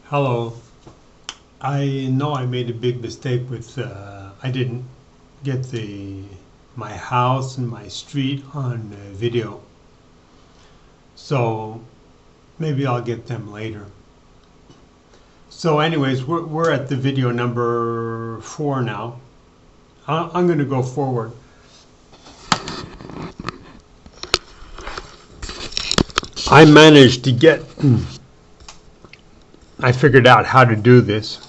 Hello. I know I made a big mistake with I didn't get the my house and my street on video. So maybe I'll get them later. So anyways, we're at the video number 4 now. I'm going to go forward. I managed to get I figured out how to do this.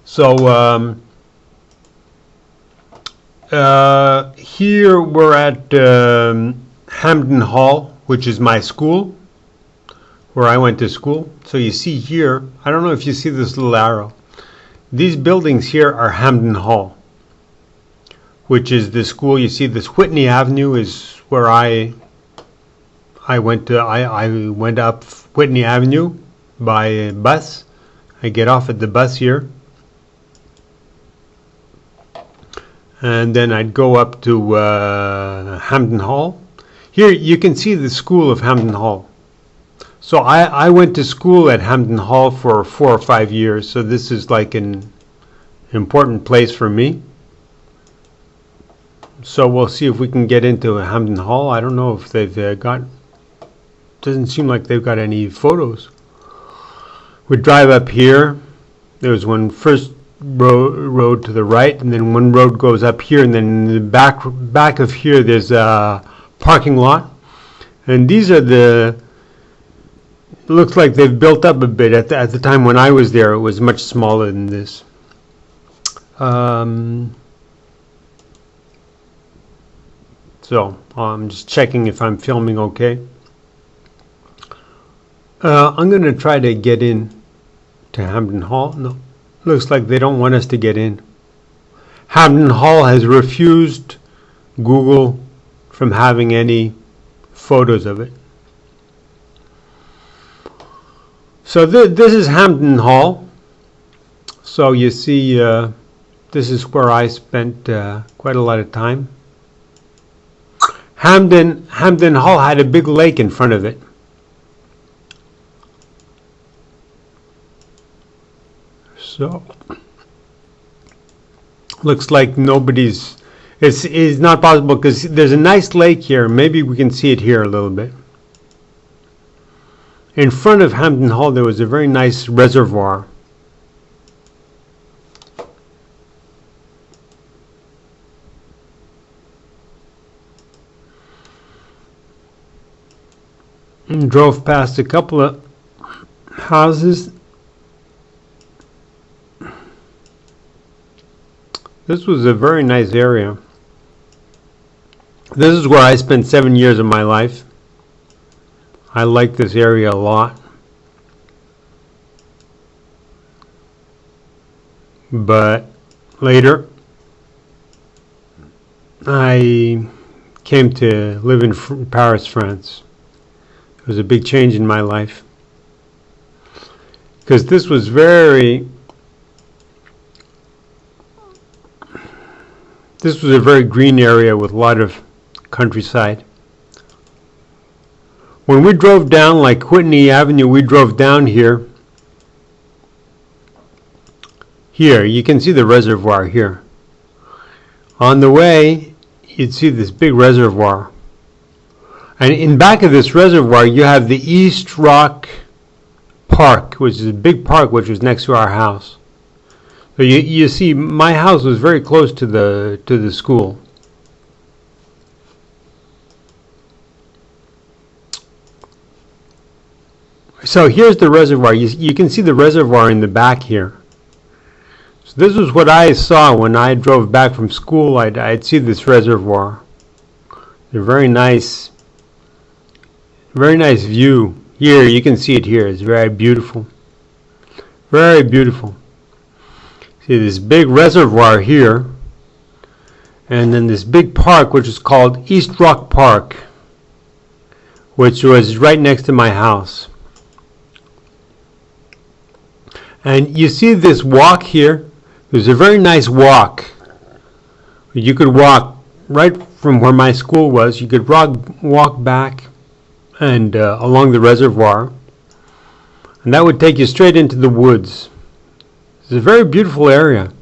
So here we're at Hamden Hall, which is my school, where I went to school. So you see here, I don't know if you see this little arrow. These buildings here are Hamden Hall, which is the school. You see this Whitney Avenue is where I went up Whitney Avenue by bus. I get off at the bus here, and then I'd go up to Hamden Hall. Here you can see the school of Hamden Hall. So I went to school at Hamden Hall for 4 or 5 years, so this is like an important place for me. So we'll see if we can get into Hamden Hall. I don't know if they've doesn't seem like they've got any photos. We drive up here. There's one first road to the right, and then one road goes up here, and then in the back of here there's a parking lot. And these are looks like they've built up a bit. At the time when I was there, it was much smaller than this. So I'm just checking if I'm filming okay. I'm going to try to get in to Hamden Hall. No, looks like they don't want us to get in. Hamden Hall has refused Google from having any photos of it. So this is Hamden Hall. So you see, this is where I spent quite a lot of time. Hamden Hall had a big lake in front of it. So looks like nobody's. It's not possible because there's a nice lake here. Maybe we can see it here a little bit. In front of Hamden Hall, there was a very nice reservoir. And drove past a couple of houses. This was a very nice area. This is where I spent 7 years of my life. I like this area a lot. But later, I came to live in Paris, France. It was a big change in my life. Because this was a very green area with a lot of countryside. When we drove down, like Whitney Avenue, we drove down here. Here, you can see the reservoir here. On the way, you'd see this big reservoir. And in back of this reservoir, you have the East Rock Park, which is a big park which was next to our house. So you see, my house was very close to the school. So here's the reservoir. You can see the reservoir in the back here. So this is what I saw when I drove back from school. I'd see this reservoir. A very nice view. Here, you can see it here. It's very beautiful. Very beautiful. See this big reservoir here, and then this big park which is called East Rock Park, which was right next to my house. And you see this walk here. There's a very nice walk. You could walk right from where my school was. You could walk back and along the reservoir. And that would take you straight into the woods. It's a very beautiful area.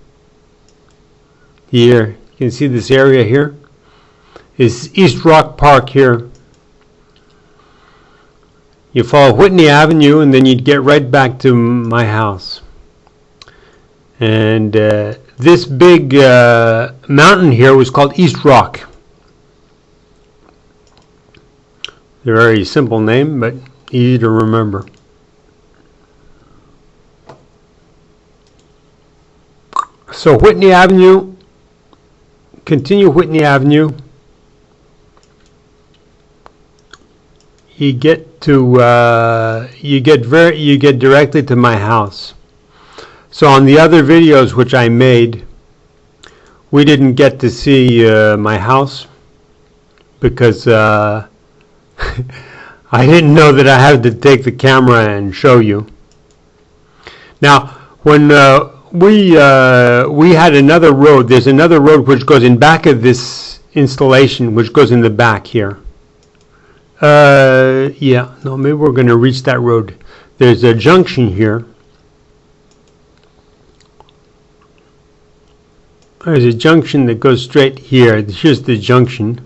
Here, you can see this area here. Is East Rock Park here. You follow Whitney Avenue and then you'd get right back to my house. And this big mountain here was called East Rock. A very simple name, but easy to remember. So Whitney Avenue, continue Whitney Avenue. You get to you get directly to my house. So on the other videos which I made, we didn't get to see my house because I didn't know that I had to take the camera and show you. Now, when we had another road, there's another road which goes in back of this installation, which goes in the back here. Yeah, no, maybe we're going to reach that road. There's a junction here. There's a junction that goes straight here. Here's the junction.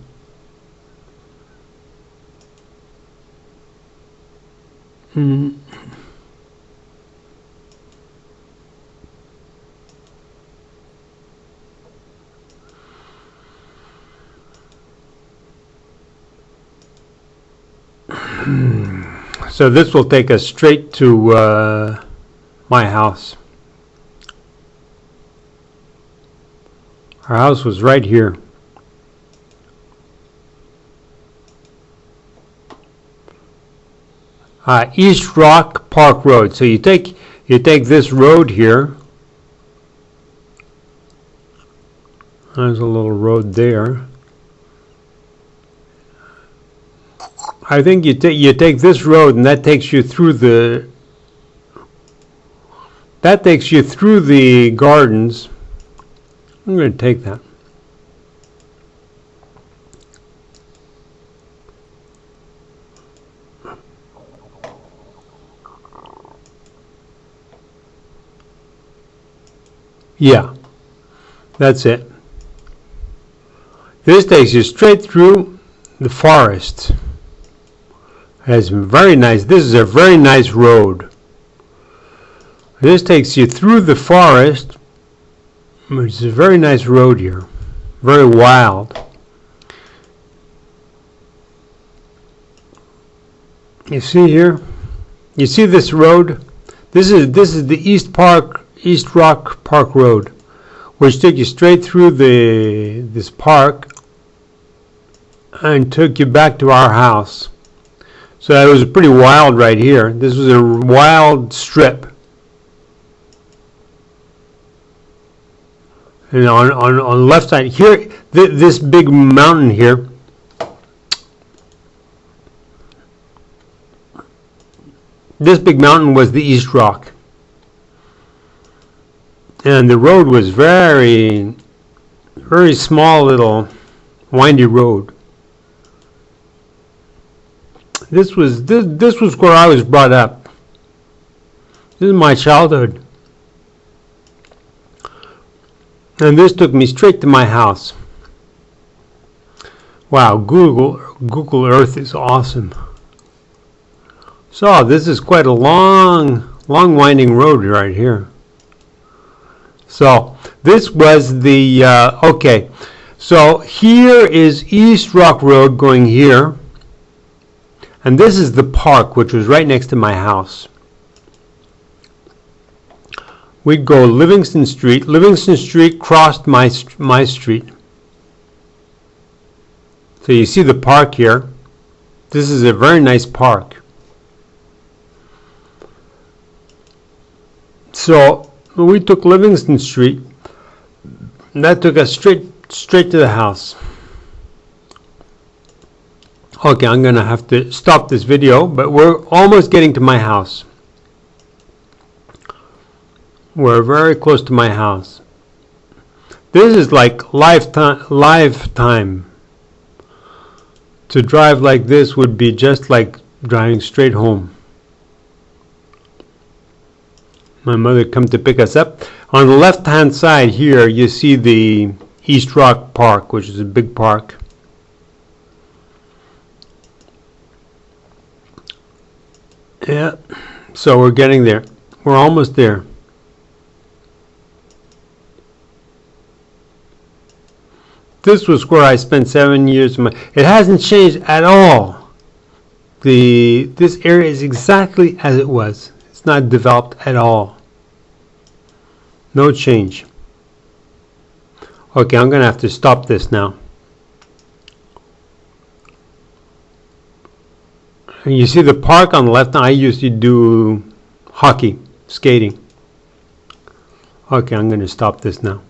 So this will take us straight to my house. Our house was right here. East Rock Park Road. So you take this road here. There's a little road there. I think you take this road, and that takes you through the gardens. I'm going to take that. Yeah, that's it. This takes you straight through the forest. It's very nice. This is a very nice road. This takes you through the forest. It's a very nice road here. Very wild. You see here? You see this road? This is the East Rock Park Road, which took you straight through this park and took you back to our house. So it was pretty wild right here. This was a wild strip. And on the left side here, this big mountain here, this big mountain was the East Rock. And the road was very, very small little windy road. This was where I was brought up. This is my childhood. And this took me straight to my house. Wow, Google Earth is awesome. So this is quite a long winding road right here. So this was the okay. So here is East Rock Road going here. And this is the park, which was right next to my house. We'd go Livingston Street. Livingston Street crossed my street. So you see the park here. This is a very nice park. So we took Livingston Street. And that took us straight to the house. Okay, I'm going to have to stop this video, but we're almost getting to my house. We're very close to my house. This is like live time. To drive like this would be just like driving straight home. My mother come to pick us up. On the left-hand side here, you see the East Rock Park, which is a big park. Yeah, so we're getting there. We're almost there. This was where I spent 7 years. It hasn't changed at all. This area is exactly as it was. It's not developed at all. No change. Okay, I'm going to have to stop this now. And you see the park on the left. I used to do hockey, skating. Okay, I'm going to stop this now.